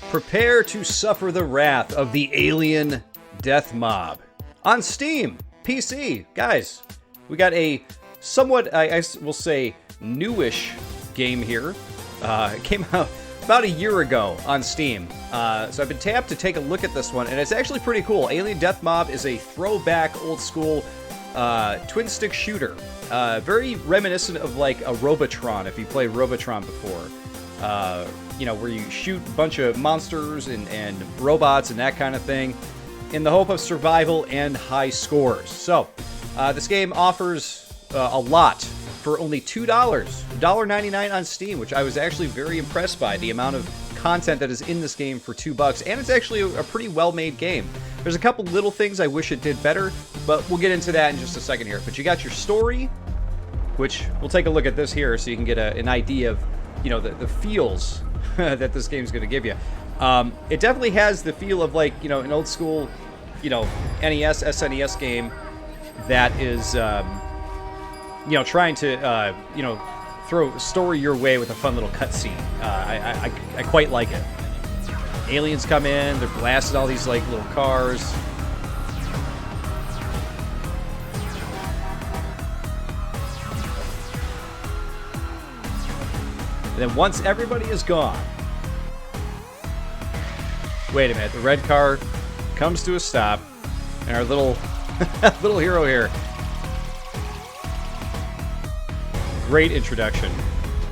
Prepare to suffer the wrath of the alien death mob. On Steam, PC. Guys, we got a somewhat, I will say, newish game here. It came out about a year ago on Steam. So I've been tapped to take a look at this one, and it's actually pretty cool. Alien Death Mob is a throwback, old-school twin-stick shooter. Very reminiscent of like a Robotron, if you played Robotron before. You know, where you shoot a bunch of monsters and robots and that kind of thing in the hope of survival and high scores. So, this game offers a lot for only $2, $1.99 on Steam, which I was actually very impressed by, the amount of content that is in this game for $2, and it's actually a pretty well-made game. There's a couple little things I wish it did better, but we'll get into that in just a second here. But you got your story, which we'll take a look at this here so you can get an idea of, you know, the feels that this game's going to give you. It definitely has the feel of, like, you know, an old school, you know, NES, SNES game that is, you know, trying to, you know, throw a story your way with a fun little cutscene. I quite like it. Aliens come in, they're blasting all these, like, little cars. And then once everybody is gone... Wait a minute, the red car comes to a stop, and our little little hero here. Great introduction.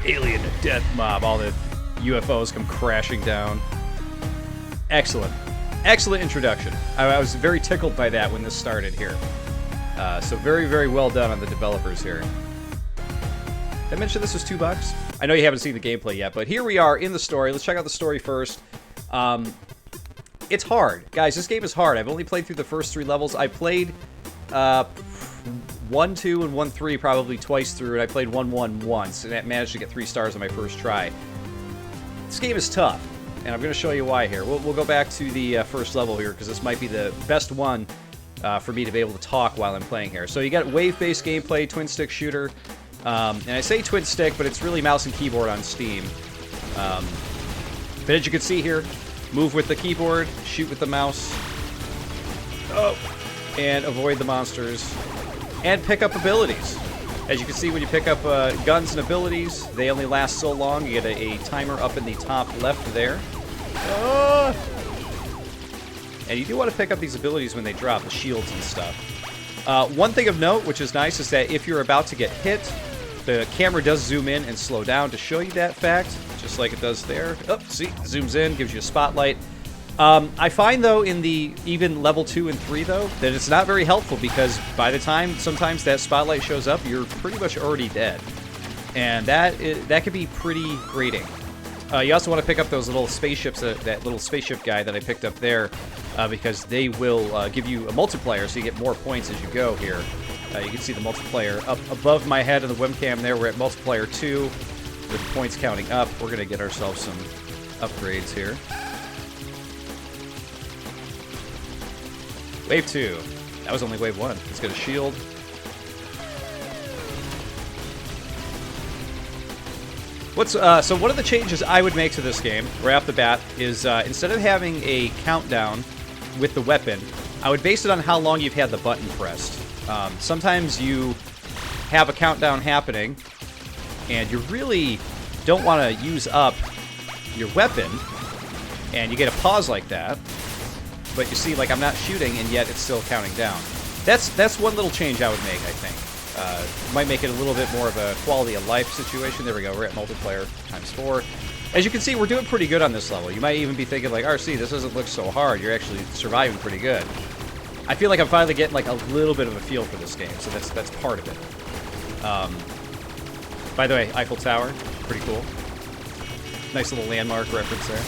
Alien Death Mob, all the UFOs come crashing down. Excellent. Excellent introduction. I was very tickled by that when this started here. So very, very well done on the developers here. Did I mention this was $2? I know you haven't seen the gameplay yet, but here we are in the story. Let's check out the story first. It's hard. Guys, this game is hard. I've only played through the first 3 levels. I played 1, 2, and 1, 3 probably twice through, and I played 1, 1 once, and I managed to get 3 stars on my first try. This game is tough, and I'm going to show you why here. We'll go back to the first level here, because this might be the best one for me to be able to talk while I'm playing here. So you got wave-based gameplay, twin-stick shooter. And I say twin stick, but it's really mouse and keyboard on Steam. But as you can see here, move with the keyboard, shoot with the mouse, and avoid the monsters, and pick up abilities. As you can see, when you pick up guns and abilities, they only last so long. You get a timer up in the top left there. And you do want to pick up these abilities when they drop, the shields and stuff. One thing of note, which is nice, is that if you're about to get hit, the camera does zoom in and slow down to show you that fact, just like it does there. Oh, see, zooms in, gives you a spotlight. I find, though, in the even level 2 and 3, though, that it's not very helpful, because by the time sometimes that spotlight shows up, you're pretty much already dead. And that can be pretty grating. You also want to pick up those little spaceships, that little spaceship guy that I picked up there, because they will give you a multiplier, so you get more points as you go here. You can see the multiplier up above my head in the webcam there. We're at multiplier 2, with points counting up. We're going to get ourselves some upgrades here. Wave 2. That was only wave 1. Let's get a shield. So one of the changes I would make to this game, right off the bat, is instead of having a countdown with the weapon, I would base it on how long you've had the button pressed. Sometimes you have a countdown happening, and you really don't want to use up your weapon, and you get a pause like that, but you see, like, I'm not shooting, and yet it's still counting down. That's one little change I would make, I think. Might make it a little bit more of a quality of life situation. There we go, we're at multiplayer ×4. As you can see, we're doing pretty good on this level. You might even be thinking, like, RC, this doesn't look so hard. You're actually surviving pretty good. I feel like I'm finally getting, like, a little bit of a feel for this game, so that's part of it. By the way, Eiffel Tower, pretty cool. Nice little landmark reference there.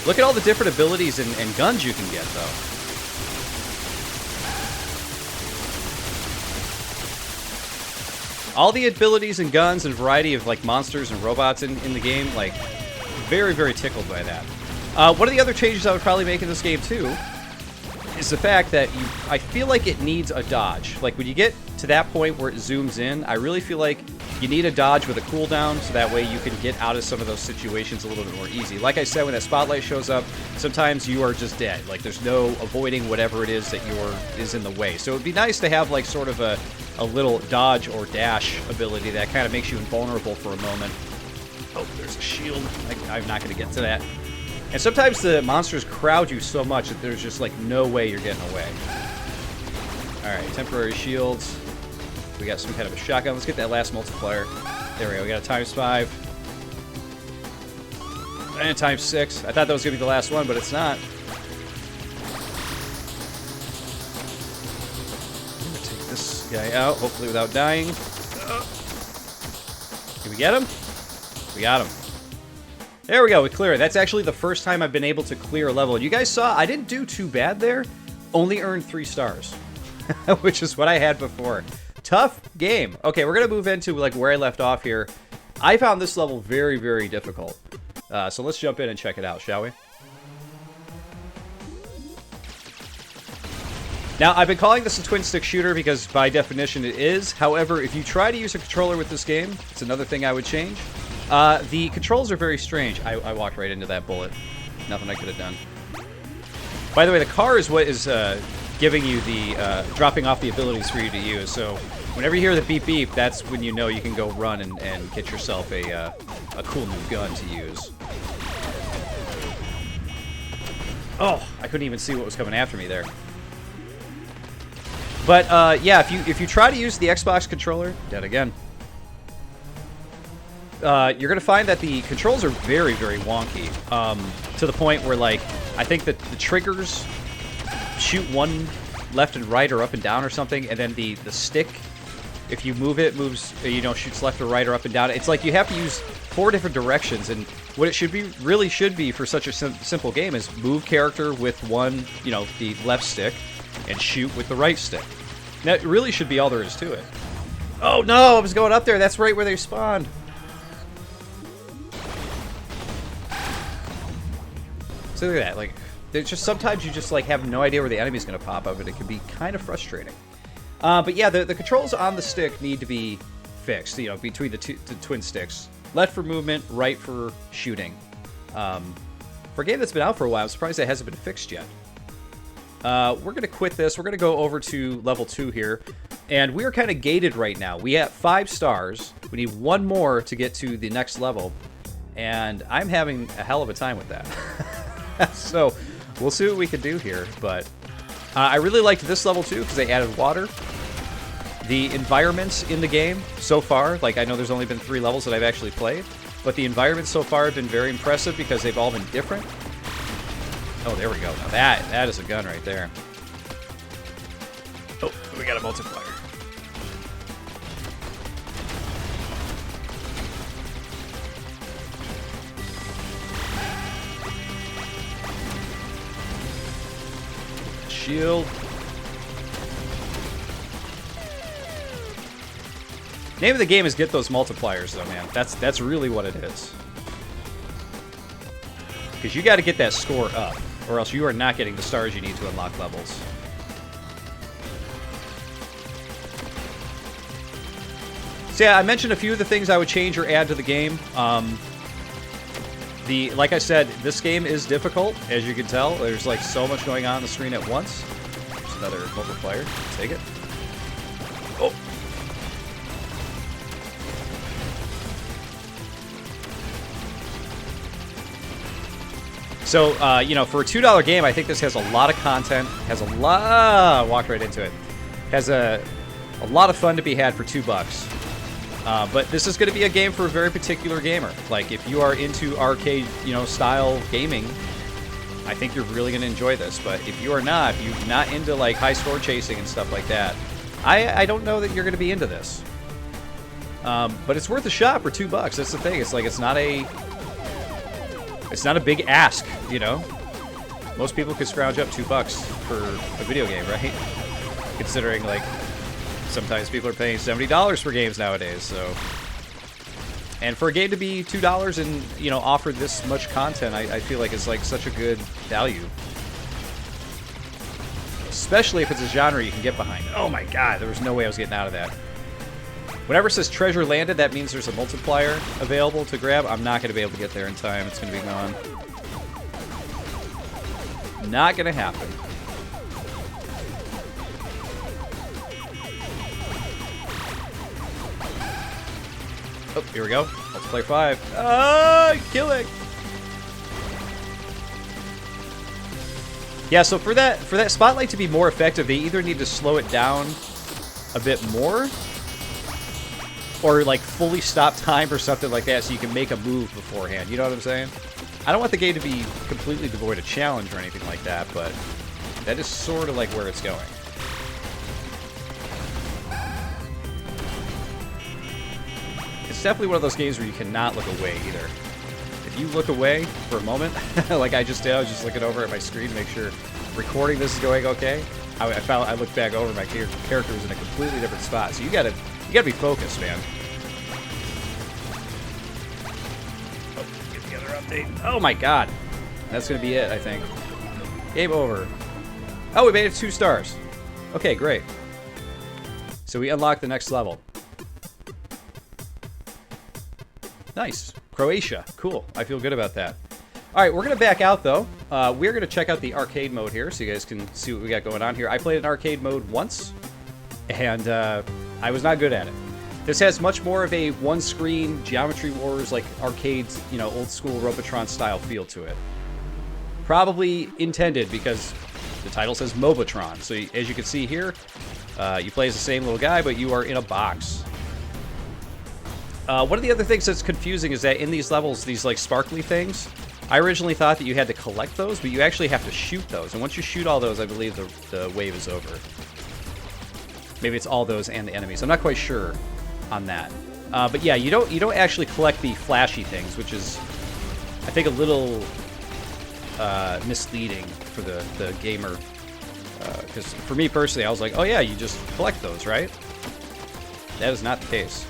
Look at all the different abilities and guns you can get, though. All the abilities and guns and variety of, like, monsters and robots in the game, like, very, very tickled by that. One of the other changes I would probably make in this game, too, is the fact that I feel like it needs a dodge. Like, when you get to that point where it zooms in, I really feel like you need a dodge with a cooldown, so that way you can get out of some of those situations a little bit more easy. Like I said, when that spotlight shows up, sometimes you are just dead. Like, there's no avoiding whatever it is that is in the way. So it'd be nice to have, like, sort of a little dodge or dash ability that kind of makes you invulnerable for a moment. Oh, there's a shield. I'm not going to get to that. And sometimes the monsters crowd you so much that there's just, like, no way you're getting away. Alright, temporary shields. We got some kind of a shotgun. Let's get that last multiplier. There we go. We got a *5. And a *6. I thought that was going to be the last one, but it's not. I'm going to take this guy out, hopefully without dying. Did we get him? We got him. There we go. We clear it. That's actually the first time I've been able to clear a level. And you guys saw, I didn't do too bad there. Only earned 3 stars. Which is what I had before. Tough game. Okay, we're going to move into like where I left off here. I found this level very, very difficult. So let's jump in and check it out, shall we? Now, I've been calling this a twin-stick shooter because by definition it is. However, if you try to use a controller with this game, it's another thing I would change. The controls are very strange. I walked right into that bullet. Nothing I could have done. By the way, the car is what is giving you the dropping off the abilities for you to use. So whenever you hear the beep beep, that's when you know you can go run and get yourself a cool new gun to use. Oh, I couldn't even see what was coming after me there. But yeah, if you try to use the Xbox controller, dead again. You're gonna find that the controls are very, very wonky. To the point where, like, I think that the triggers shoot one left and right or up and down or something, and then the stick, if you move it, moves, you know, shoots left or right or up and down. It's like you have to use 4 different directions, and what it really should be for such a simple game is move character with one, you know, the left stick, and shoot with the right stick. That really should be all there is to it. Oh no, I was going up there. That's right where they spawned. So look at that, like, there's just sometimes you just like have no idea where the enemy's going to pop up, and it can be kind of frustrating. But yeah, the controls on the stick need to be fixed, you know, between the twin sticks. Left for movement, right for shooting. For a game that's been out for a while, I'm surprised it hasn't been fixed yet. We're going to quit this. We're going to go over to level 2 here. And we are kind of gated right now. We have 5 stars. We need 1 more to get to the next level. And I'm having a hell of a time with that. So we'll see what we can do here. But I really liked this level too because they added water. The environments in the game so far, like, I know there's only been 3 levels that I've actually played, but the environments so far have been very impressive because they've all been different. Oh, there we go. Now that is a gun right there. Oh, we got a multiplier. Shield. Name of the game is get those multipliers, though, man. That's really what it is. Because you got to get that score up, or else you are not getting the stars you need to unlock levels. So yeah, I mentioned a few of the things I would change or add to the game. Like I said, this game is difficult, as you can tell. There's like so much going on the screen at once. There's another multiplier. Take it. Oh. So, you know, for a $2 game, I think this has a lot of content. Has a lot... Walked right into it. Has a lot of fun to be had for $2. But this is going to be a game for a very particular gamer. Like, if you are into arcade, you know, style gaming, I think you're really going to enjoy this. But if you are not, if you're not into, like, high score chasing and stuff like that, I don't know that you're going to be into this. But it's worth a shot for $2. That's the thing. It's like, it's not a big ask, you know? Most people could scrounge up $2 for a video game, right? Considering, like, sometimes people are paying $70 for games nowadays, so... And for a game to be $2 and, you know, offer this much content, I feel like it's, like, such a good value. especially if it's a genre you can get behind. Oh my god, there was no way I was getting out of that. Whenever it says treasure landed, that means there's a multiplier available to grab. I'm not going to be able to get there in time. It's going to be gone. Not going to happen. Oh, here we go. Multiplayer 5. Killing. Yeah, so for that spotlight to be more effective, they either need to slow it down a bit more, or like fully stop time or something like that, so you can make a move beforehand. You know what I'm saying? I don't want the game to be completely devoid of challenge or anything like that, but that is sort of like where it's going. It's definitely one of those games where you cannot look away either. If you look away for a moment, like I just did, I was just looking over at my screen to make sure recording this is going okay. I looked back over, my character was in a completely different spot. So you gotta be focused, man. Oh, get the other update. Oh my god. That's gonna be it, I think. Game over. Oh, we made it 2 stars. Okay, great. So we unlocked the next level. Nice. Croatia. Cool. I feel good about that. All right, we're going to back out, though. We're going to check out the arcade mode here so you guys can see what we got going on here. I played an arcade mode once, and I was not good at it. This has much more of a one-screen Geometry Wars, like arcades, you know, old-school Robotron-style feel to it. Probably intended because the title says Mobotron. So as you can see here, you play as the same little guy, but you are in a box. One of the other things that's confusing is that in these levels, these like sparkly things, I originally thought that you had to collect those, but you actually have to shoot those. And once you shoot all those, I believe the wave is over. Maybe it's all those and the enemies. I'm not quite sure on that. But yeah, you don't actually collect the flashy things, which is, I think, a little misleading for the gamer. Because for me personally, I was like, oh yeah, you just collect those, right? That is not the case.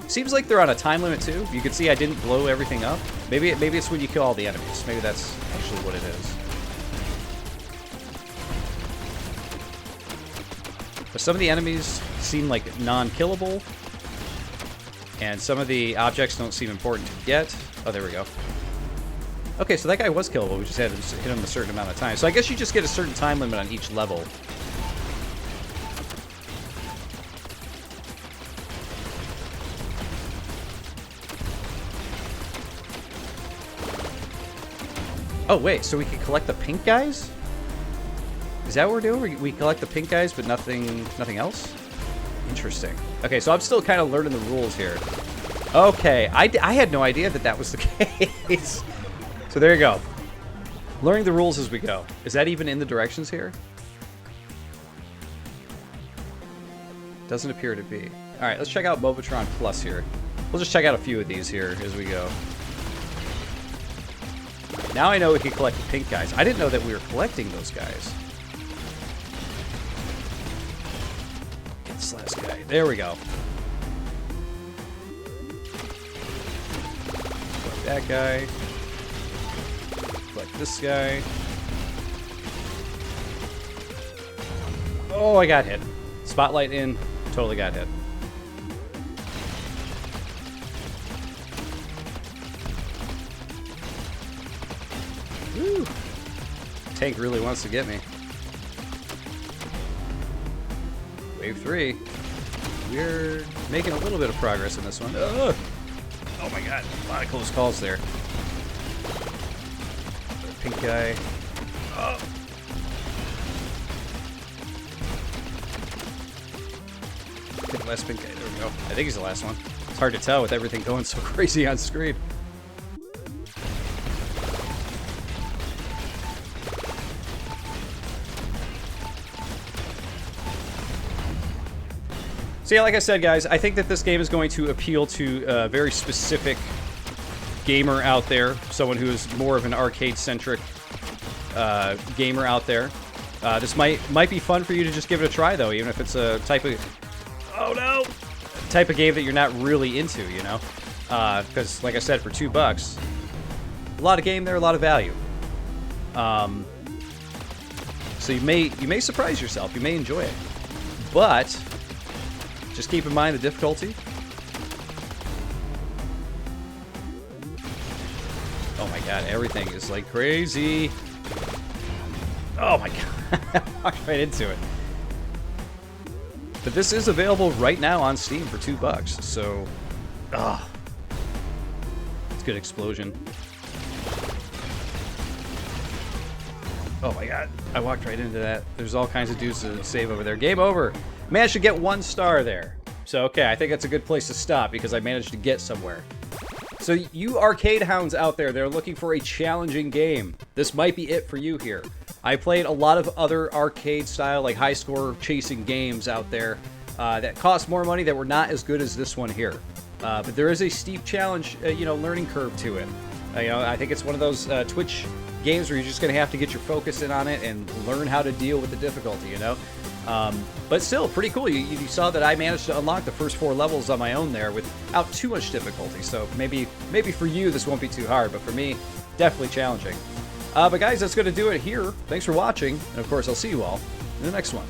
Seems like they're on a time limit too. You can see I didn't blow everything up. Maybe it's when you kill all the enemies. Maybe that's actually what it is. But some of the enemies seem like non-killable, and some of the objects don't seem important to get. Oh, there we go. Okay, so that guy was killable. We just had to hit him a certain amount of time. So I guess you just get a certain time limit on each level. Oh, wait, so we can collect the pink guys? Is that what we're doing? We collect the pink guys, but nothing else? Interesting. Okay, so I'm still kind of learning the rules here. Okay, I had no idea that was the case. So there you go. Learning the rules as we go. Is that even in the directions here? Doesn't appear to be. All right, let's check out Mobotron Plus here. We'll just check out a few of these here as we go. Now I know we can collect the pink guys. I didn't know that we were collecting those guys. Get this last guy. There we go. Collect that guy. Collect this guy. Oh, I got hit. Spotlight in. Totally got hit. Woo. Tank really wants to get me. Wave 3. We're making a little bit of progress in this one. Ugh. Oh my god, a lot of close calls there. Pink guy. Oh. Get the last pink guy. There we go. I think he's the last one. It's hard to tell with everything going so crazy on screen. So yeah, like I said, guys, I think that this game is going to appeal to a very specific gamer out there, someone who is more of an arcade-centric gamer out there. This might be fun for you to just give it a try, though, even if it's a type of game that you're not really into, you know? Because, like I said, for $2, a lot of game there, a lot of value. So you may surprise yourself. You may enjoy it, but just keep in mind the difficulty. Oh my god, everything is like crazy. Oh my god, I walked right into it. But this is available right now on Steam for $2, so... it's a good explosion. Oh my god, I walked right into that. There's all kinds of dudes to save over there. Game over! Managed to get 1 star there. So okay, I think that's a good place to stop because I managed to get somewhere. So you arcade hounds out there that are looking for a challenging game, this might be it for you here. I played a lot of other arcade style, like high score chasing games out there that cost more money that were not as good as this one here. But there is a steep challenge, learning curve to it. I think it's one of those Twitch games where you're just going to have to get your focus in on it and learn how to deal with the difficulty, But still, pretty cool. You saw that I managed to unlock the first 4 levels on my own there without too much difficulty. So maybe for you this won't be too hard, but for me, definitely challenging. But guys, that's going to do it here. Thanks for watching, and of course, I'll see you all in the next one.